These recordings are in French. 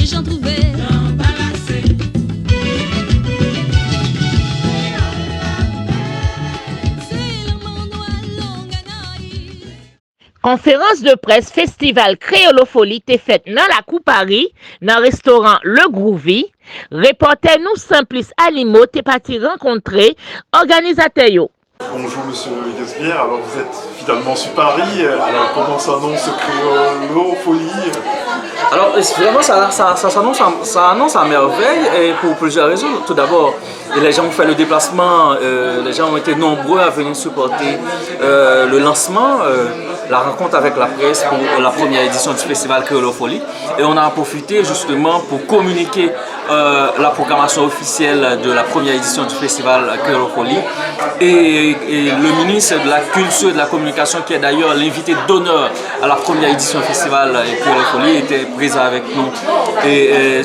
j'en trouvais. Conférence de presse Festival Créolofolie t'est faite dans la Coupe Paris, dans le restaurant Le Groovy. Reporter nous Simplice Alimo t'est parti rencontrer organisateur yo. Bonjour Monsieur Yesbière, alors vous êtes finalement sur Paris, alors comment s'annonce Créolofolie? Alors vraiment ça annonce à merveille et pour plusieurs raisons. Tout d'abord, les gens ont fait le déplacement, les gens ont été nombreux à venir supporter le lancement, la rencontre avec la presse pour la première édition du festival Créolofolie. Et on a profité justement pour communiquer la programmation officielle de la première édition du festival Créolofolie. Et le ministre de la Culture et de la Communication, qui est d'ailleurs l'invité d'honneur à la première édition du festival Créolofolie, était présent avec nous et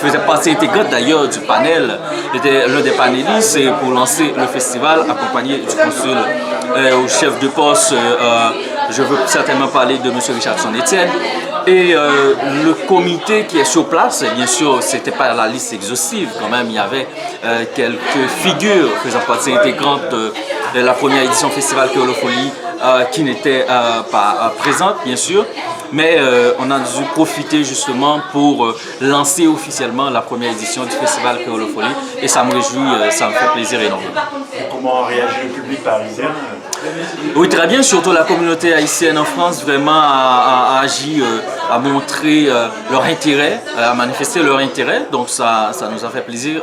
faisait partie intégrante d'ailleurs du panel. Il était l'un des panélistes pour lancer le festival, accompagné du consul au chef de poste. Je veux certainement parler de M. Richardson Etienne. Et le comité qui est sur place, bien sûr, ce n'était pas la liste exhaustive, quand même, il y avait quelques figures faisant partie intégrante de la première édition Festival Créolofolie qui n'étaient pas présentes, bien sûr, mais on a dû profiter justement pour lancer officiellement la première édition du Festival Créolofolie et ça me réjouit, ça me fait plaisir énormément. Et comment réagit le public parisien? Oui, très bien, surtout la communauté haïtienne en France vraiment a agi, a montré leur intérêt, a manifesté leur intérêt, donc ça nous a fait plaisir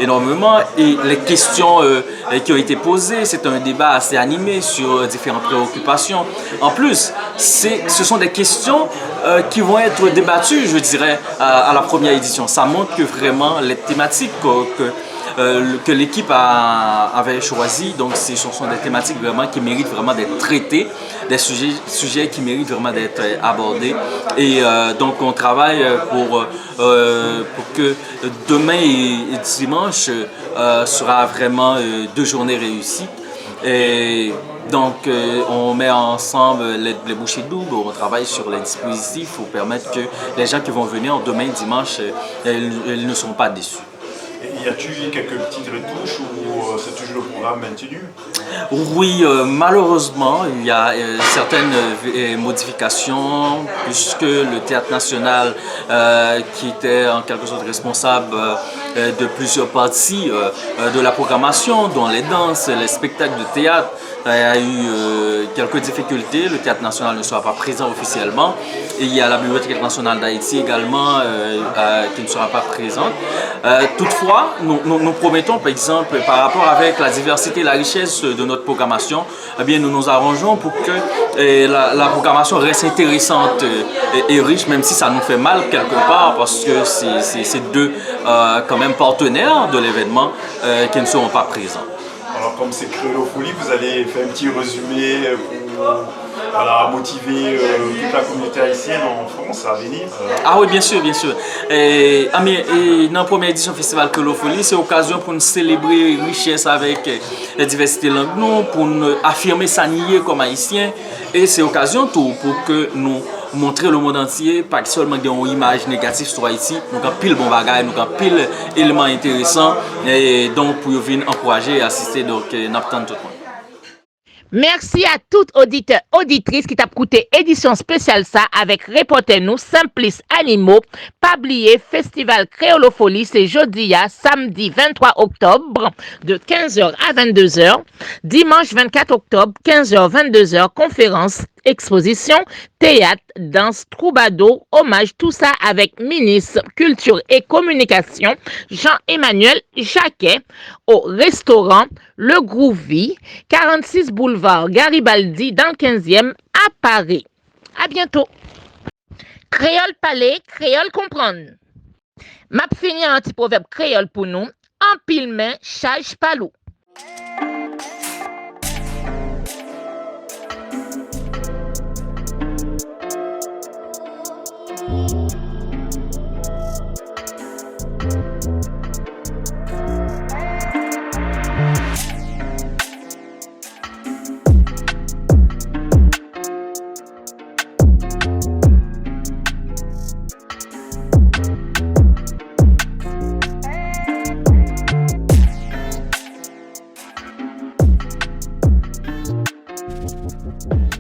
énormément. Et les questions qui ont été posées, c'est un débat assez animé sur différentes préoccupations. En plus, ce sont des questions qui vont être débattues, je dirais, à la première édition. Ça montre que vraiment les thématiques que l'équipe avait choisi. Donc ce sont des thématiques vraiment qui méritent vraiment d'être traitées, des sujets qui méritent vraiment d'être abordés. Et donc on travaille pour que demain et dimanche sera vraiment 2 journées réussies. Et donc on met ensemble les bouchées doubles, on travaille sur les dispositifs pour permettre que les gens qui vont venir demain dimanche, ils ne seront pas déçus. Y a-t-il quelques petites retouches ou c'est toujours le programme maintenu? Oui, malheureusement, il y a certaines modifications puisque le Théâtre National, qui était en quelque sorte responsable de plusieurs parties de la programmation, dont les danses, les spectacles de théâtre, a eu quelques difficultés. Le Théâtre National ne sera pas présent officiellement. Et il y a la Bibliothèque nationale d'Haïti également qui ne sera pas présente. Toutefois, nous promettons, par exemple, par rapport avec la diversité et la richesse de notre programmation, eh bien, nous nous arrangeons pour que la programmation reste intéressante et riche, même si ça nous fait mal quelque part, parce que c'est deux quand même partenaires de l'événement qui ne seront pas présents. Alors comme c'est Créolofolie, vous allez faire un petit résumé pour motiver toute la communauté haïtienne en France à venir. Ah oui, bien sûr, bien sûr. Et dans la première édition du Festival Créolofolie, c'est l'occasion pour nous célébrer la richesse avec la diversité langue, pour nous affirmer sa nier comme haïtien. Et c'est l'occasion pour que nous montrer le monde entier, pas seulement une image négative sur Haïti, nous avons pile bon bagage, nous avons pile éléments intéressants, et donc pour venir encourager et assister, donc nous attendons tout le monde. Merci à toutes auditeurs, auditrices qui t'a écouté édition spéciale ça avec reporter nous Simplice Alimo. Pas oublier Festival Créolofolie, c'est jeudi à samedi 23 octobre de 15h à 22h. Dimanche 24 octobre 15h 22h conférence, exposition, théâtre, danse, troubadour, hommage, tout ça avec ministre Culture et Communication Jean-Emmanuel Jacquet au restaurant Le Groovy, 46 boulevard Garibaldi dans le 15e à Paris. À bientôt. Créole parler, créole comprendre. M'a fini un petit proverbe créole pour nous. En pile main, charge palou. Merci.